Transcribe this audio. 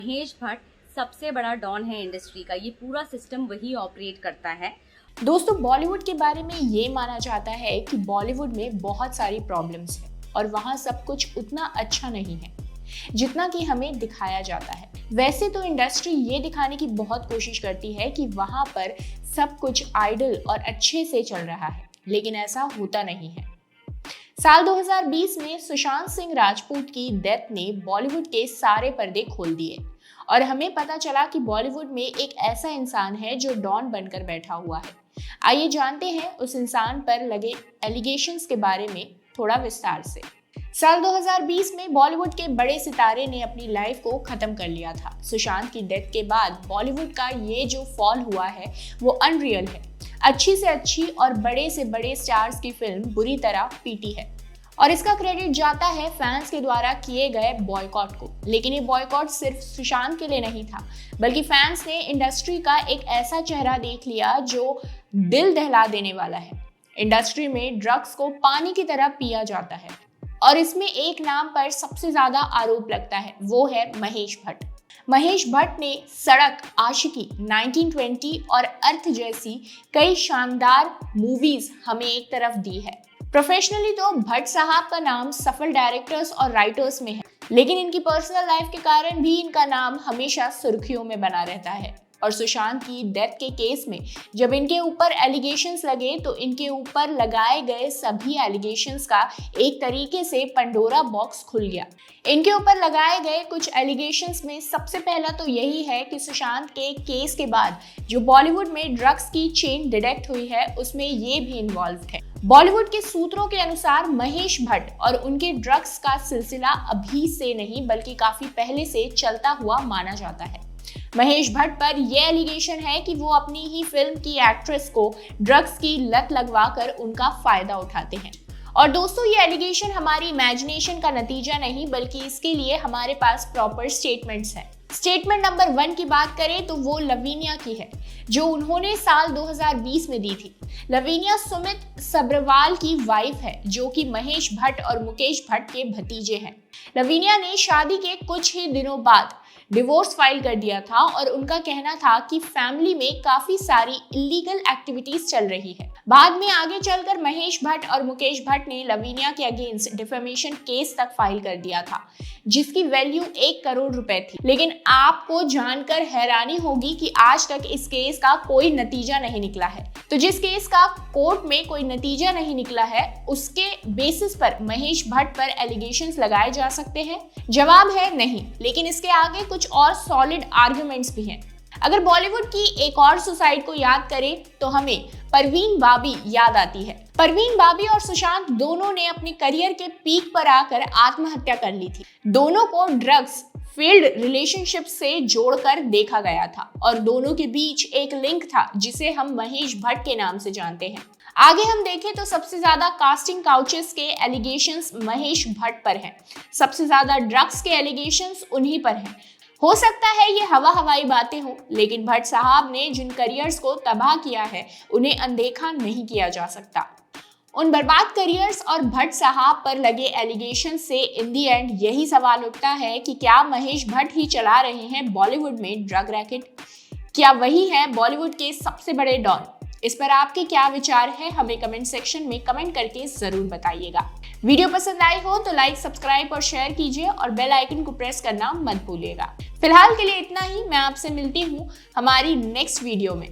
महेश भट्ट सबसे बड़ा डॉन है इंडस्ट्री का। ये पूरा सिस्टम वही ऑपरेट करता है। दोस्तों, बॉलीवुड के बारे में ये माना जाता है कि बॉलीवुड में बहुत सारी प्रॉब्लम्स हैं और वहाँ सब कुछ उतना अच्छा नहीं है जितना कि हमें दिखाया जाता है। वैसे तो इंडस्ट्री ये दिखाने की बहुत कोशिश करती है कि वहाँ पर सब कुछ आइडल और अच्छे से चल रहा है, लेकिन ऐसा होता नहीं है। साल 2020 में सुशांत सिंह राजपूत की डेथ ने बॉलीवुड के सारे पर्दे खोल दिए और हमें पता चला कि बॉलीवुड में एक ऐसा इंसान है जो डॉन बनकर बैठा हुआ है। आइए जानते हैं उस इंसान पर लगे एलिगेशंस के बारे में थोड़ा विस्तार से। साल 2020 में बॉलीवुड के बड़े सितारे ने अपनी लाइफ को खत्म कर लिया था। सुशांत की डेथ के बाद बॉलीवुड का ये जो फॉल हुआ है वो अनरियल है। अच्छी से अच्छी और बड़े से बड़े स्टार्स की फिल्म बुरी तरह पीटी है और इसका क्रेडिट जाता है फैंस के द्वारा किए गए बॉयकॉट को। लेकिन ये बॉयकॉट सिर्फ सुशांत के लिए नहीं था, बल्कि फैंस ने इंडस्ट्री का एक ऐसा चेहरा देख लिया जो दिल दहला देने वाला है। इंडस्ट्री में ड्रग्स को पानी की तरह पिया जाता है और इसमें एक नाम पर सबसे ज्यादा आरोप लगता है, वो है महेश भट्ट। महेश भट्ट ने सड़क, आशिकी, 1920 और अर्थ जैसी कई शानदार मूवीज हमें एक तरफ दी है। प्रोफेशनली तो भट्ट साहब का नाम सफल डायरेक्टर्स और राइटर्स में है, लेकिन इनकी पर्सनल लाइफ के कारण भी इनका नाम हमेशा सुर्खियों में बना रहता है। और सुशांत की डेथ के केस में जब इनके ऊपर एलिगेशंस लगे तो इनके ऊपर लगाए गए सभी एलिगेशंस का एक तरीके से पंडोरा बॉक्स खुल गया। इनके ऊपर लगाए गए कुछ एलिगेशंस में सबसे पहला तो यही है कि सुशांत के केस के बाद जो बॉलीवुड में ड्रग्स की चेन डिटेक्ट हुई है उसमें ये भी इन्वॉल्व है। बॉलीवुड के सूत्रों के अनुसार महेश भट्ट और उनके ड्रग्स का सिलसिला अभी से नहीं बल्कि काफी पहले से चलता हुआ माना जाता है। महेश भट्ट पर यह एलिगेशन है कि वो अपनी ही फिल्म की एक्ट्रेस को ड्रग्स की लत लगवाकर उनका फायदा उठाते हैं। और दोस्तों, ये एलिगेशन हमारी इमेजिनेशन का नतीजा नहीं बल्कि इसके लिए हमारे पास प्रॉपर स्टेटमेंट्स हैं। स्टेटमेंट नंबर 1 की बात करें तो वो लवीनिया की है, जो उन्होंने साल 2020 में दी थी। लवीनिया सुमित सब्रवाल की वाइफ है, जो कि महेश भट्ट और मुकेश भट्ट के भतीजे हैं। लवीनिया ने शादी के कुछ ही दिनों बाद डिवोर्स फाइल कर दिया था और उनका कहना था कि फैमिली में काफी सारी इलीगल एक्टिविटीज चल रही है। बाद में आगे चलकर महेश भट्ट और मुकेश भट्ट ने लवीनिया के अगेंस्ट डिफेमेशन केस तक फाइल कर दिया था, जिसकी वैल्यू 1 करोड़ रुपए थी। लेकिन आपको जानकर हैरानी होगी कि आज तक इस केस का कोई नतीजा नहीं निकला है। तो जिस केस का कोर्ट में कोई नतीजा नहीं निकला है उसके बेसिस पर महेश भट्ट पर एलिगेशंस लगाए जा सकते हैं? जवाब है नहीं, लेकिन इसके आगे कुछ और सॉलिड आर्गुमेंट्स भी हैं। अगर बॉलीवुड की एक और सुसाइड को याद करें तो हमें परवीन बाबी याद आती है। परवीन बाबी और सुशांत दोनों ने अपने करियर के पीक पर आकर आत्महत्या कर ली थी। दोनों को ड्रग्स फील्ड रिलेशनशिप से जोड़कर देखा गया था और दोनों के बीच एक लिंक था जिसे हम महेश भट्ट के नाम से जानते हैं। आगे हम देखें तो सबसे ज्यादा कास्टिंग काउचेस के एलिगेशंस महेश भट्ट पर हैं। सबसे ज्यादा ड्रग्स के एलिगेशंस उन्हीं पर हैं। हो सकता है ये हवाई बातें हो, लेकिन भट्ट साहब ने जिन करियर्स को तबाह किया है उन्हें अनदेखा नहीं किया जा सकता। उन बर्बाद करियर्स और भट्ट साहब पर लगे एलिगेशन से इन दी एंड यही सवाल उठता है कि क्या महेश भट्ट ही चला रहे हैं बॉलीवुड में ड्रग रैकेट? क्या वही है बॉलीवुड के सबसे बड़े डॉन? इस पर आपके क्या विचार है हमें कमेंट सेक्शन में कमेंट करके जरूर बताइएगा। वीडियो पसंद आई हो तो लाइक, सब्सक्राइब और शेयर कीजिए और बेल आइकन को प्रेस करना मत भूलिएगा। फिलहाल के लिए इतना ही। मैं आपसे मिलती हूँ हमारी नेक्स्ट वीडियो में।